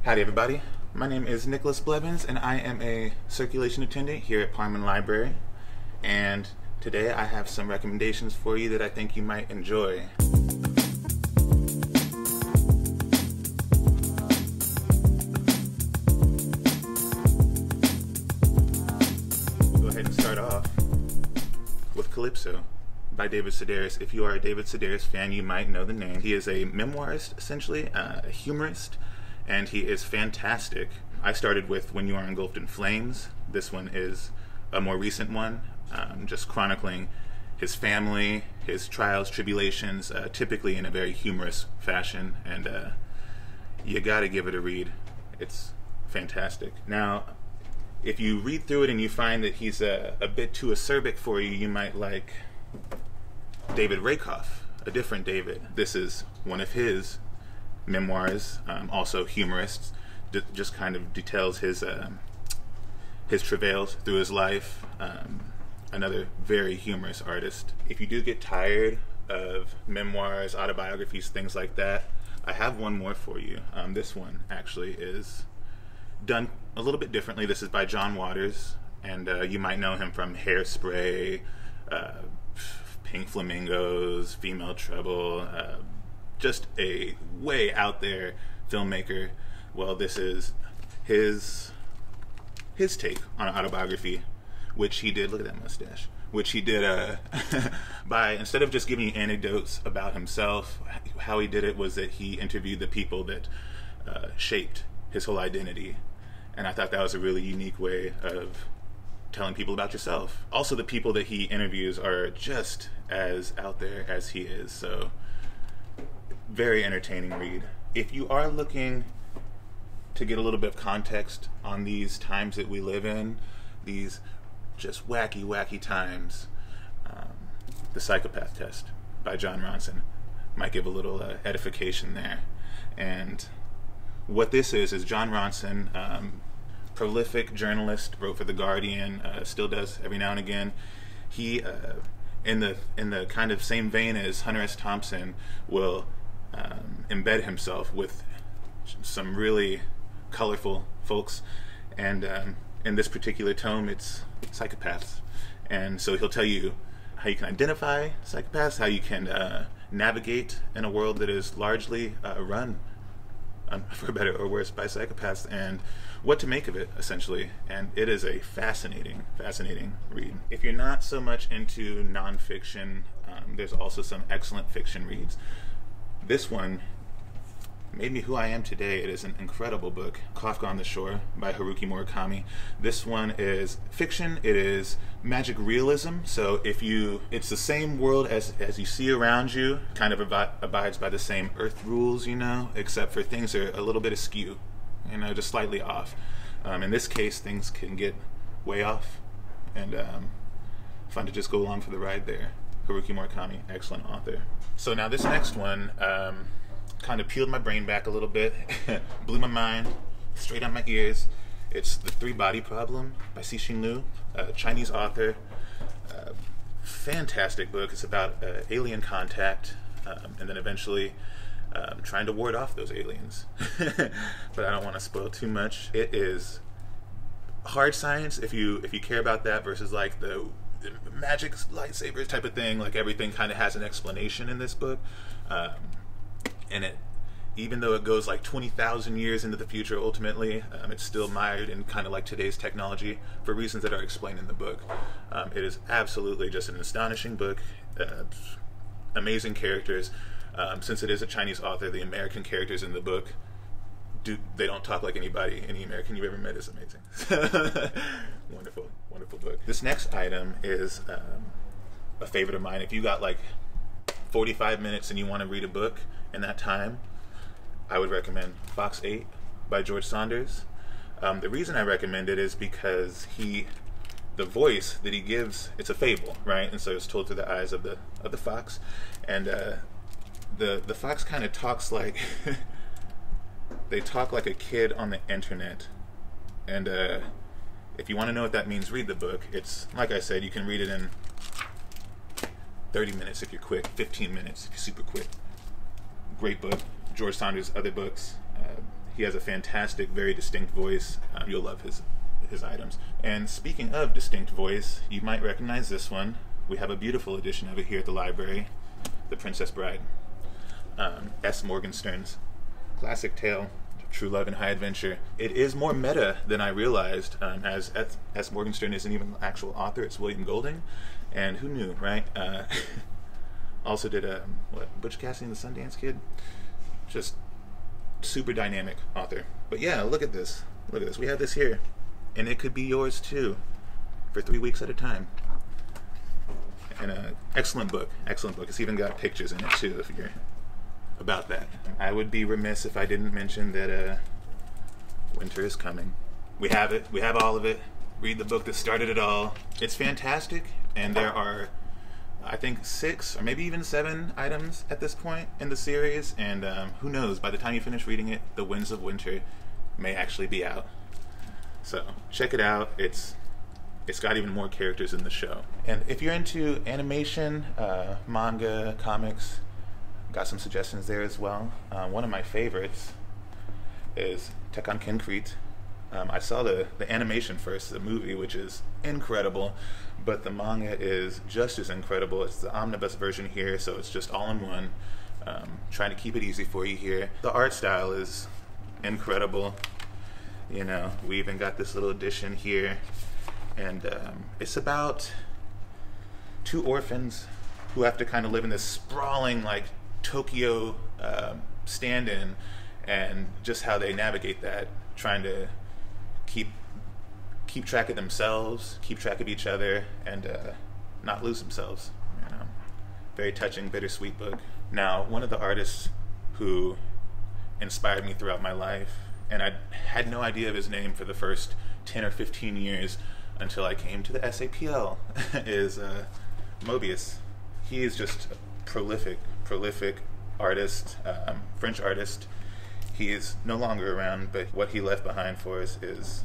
Howdy everybody, my name is Nicholas Blevins and I am a circulation attendant here at Parman Library, and today I have some recommendations for you that I think you might enjoy. Go ahead and start off with Calypso by David Sedaris. If you are a David Sedaris fan, you might know the name. He is a memoirist, essentially, a humorist, and he is fantastic. I started with When You Are Engulfed in Flames. This one is a more recent one, just chronicling his family, his trials, tribulations, typically in a very humorous fashion, and you gotta give it a read. It's fantastic. Now, if you read through it and you find that he's a bit too acerbic for you, you might like David Rakoff, a different David. This is one of his memoirs, also humorous, just kind of details his travails through his life. Another very humorous artist. If you do get tired of memoirs, autobiographies, things like that, I have one more for you. This one actually is done a little bit differently. This is by John Waters, and you might know him from Hairspray, Pink Flamingos, Female Trouble, just a way out there filmmaker. Well, this is his take on an autobiography, which he did, look at that mustache, which he did by, instead of just giving you anecdotes about himself, how he did it was that he interviewed the people that shaped his whole identity. And I thought that was a really unique way of telling people about yourself. Also, the people that he interviews are just as out there as he is, so very entertaining read. If you are looking to get a little bit of context on these times that we live in, these just wacky times, The Psychopath Test by Jon Ronson might give a little edification there. And what this is Jon Ronson, prolific journalist, wrote for The Guardian, still does every now and again. He, in the kind of same vein as Hunter S. Thompson, will embed himself with some really colorful folks, and in this particular tome it's psychopaths, and so he'll tell you how you can identify psychopaths, how you can navigate in a world that is largely run, for better or worse, by psychopaths, and what to make of it, essentially. And it is a fascinating read. If you're not so much into nonfiction, there's also some excellent fiction reads. This one made me who I am today. It is an incredible book, Kafka on the Shore by Haruki Murakami. This one is fiction. It is magic realism. So it's the same world as you see around you, kind of abides by the same earth rules, except for things are a little bit askew, just slightly off. In this case, things can get way off, and fun to just go along for the ride there. Haruki Murakami, excellent author. So now this next one kind of peeled my brain back a little bit, blew my mind, straight out my ears. It's The Three-Body Problem by Cixin Liu, a Chinese author. Fantastic book. It's about alien contact, and then eventually trying to ward off those aliens. But I don't want to spoil too much. It is hard science if you care about that, versus like the magic lightsabers type of thing. Like, everything kind of has an explanation in this book, and even though it goes like 20,000 years into the future, ultimately it's still mired in kind of like today's technology for reasons that are explained in the book. It is absolutely just an astonishing book, amazing characters. Since it is a Chinese author, the American characters in the book, they don't talk like any American you've ever met. Is amazing. Wonderful book. This next item is a favorite of mine. If you got like 45 minutes and you want to read a book in that time, I would recommend Fox 8 by George Saunders. The reason I recommend it is because the voice that he gives, it's a fable, right? And so it's told through the eyes of the fox, and the fox kind of talks like they talk like a kid on the internet. And if you want to know what that means, read the book. It's, like I said, you can read it in 30 minutes if you're quick, 15 minutes if you're super quick. Great book. George Saunders' other books, He has a fantastic, very distinct voice. You'll love his items. And speaking of distinct voice, you might recognize this one. We have a beautiful edition of it here at the library, The Princess Bride. S. Morgenstern's classic tale, True Love and High Adventure. It is more meta than I realized, as S. Morgenstern isn't even the actual author, it's William Golding. And who knew, right? Also did, Butch Cassidy and the Sundance Kid? Just super dynamic author. But yeah, look at this. Look at this. We have this here. And it could be yours too, for 3 weeks at a time. And excellent book. Excellent book. It's even got pictures in it too, if you're about that. I would be remiss if I didn't mention that winter is coming. We have it. We have all of it. Read the book that started it all. It's fantastic, and there are, I think, 6 or maybe even 7 items at this point in the series, and who knows, by the time you finish reading it, The Winds of Winter may actually be out. So check it out. It's got even more characters in the show. And if you're into animation, manga, comics, got some suggestions there as well. One of my favorites is Tekkan Kinkreet. I saw the animation first, the movie, which is incredible, but the manga is just as incredible. It's the omnibus version here, so it's just all in one. Trying to keep it easy for you here. The art style is incredible. You know, we even got this little edition here, and it's about 2 orphans who have to kind of live in this sprawling, like, Tokyo stand-in, and just how they navigate that, trying to keep track of themselves, keep track of each other, and not lose themselves. You know, very touching, bittersweet book. Now, one of the artists who inspired me throughout my life, and I had no idea of his name for the first 10 or 15 years until I came to the SAPL, is Moebius. He is just a prolific artist, French artist. He is no longer around, but what he left behind for us is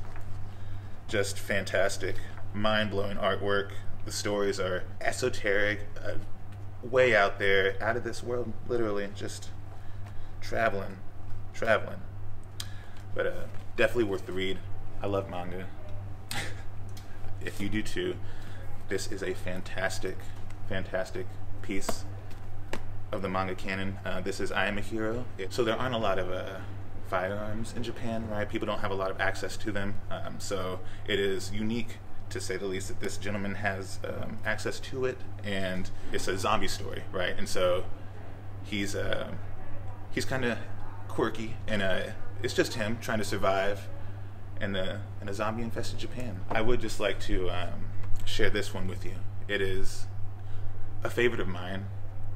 just fantastic, mind-blowing artwork. The stories are esoteric, way out there, out of this world, literally, just traveling. But definitely worth the read. I love manga. If you do too, this is a fantastic piece of the manga canon. This is I Am a Hero. So there aren't a lot of firearms in Japan, right? People don't have a lot of access to them. So it is unique, to say the least, that this gentleman has access to it, and it's a zombie story, right? And so he's kind of quirky, and it's just him trying to survive in a zombie-infested Japan. I would just like to share this one with you. It is a favorite of mine,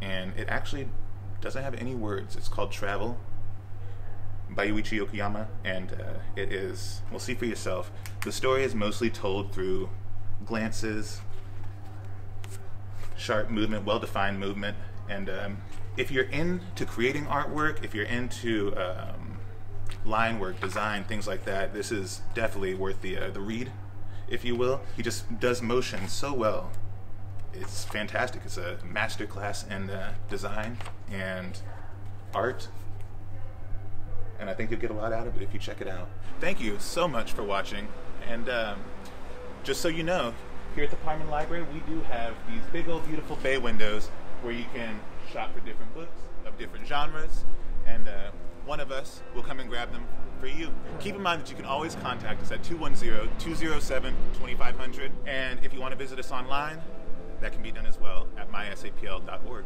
and it actually doesn't have any words. It's called Travel by Yuichi Yokoyama, and it is, well, see for yourself. The story is mostly told through glances, sharp movement, well-defined movement, and if you're into creating artwork, if you're into line work, design, things like that, this is definitely worth the read, if you will. He just does motion so well. It's fantastic. It's a masterclass in design and art, and I think you'll get a lot out of it if you check it out. Thank you so much for watching, and just so you know, here at the Parman Library, we do have these big old beautiful bay windows where you can shop for different books of different genres, and one of us will come and grab them for you. Keep in mind that you can always contact us at 210-207-2500, and if you want to visit us online, that can be done as well at mysapl.org.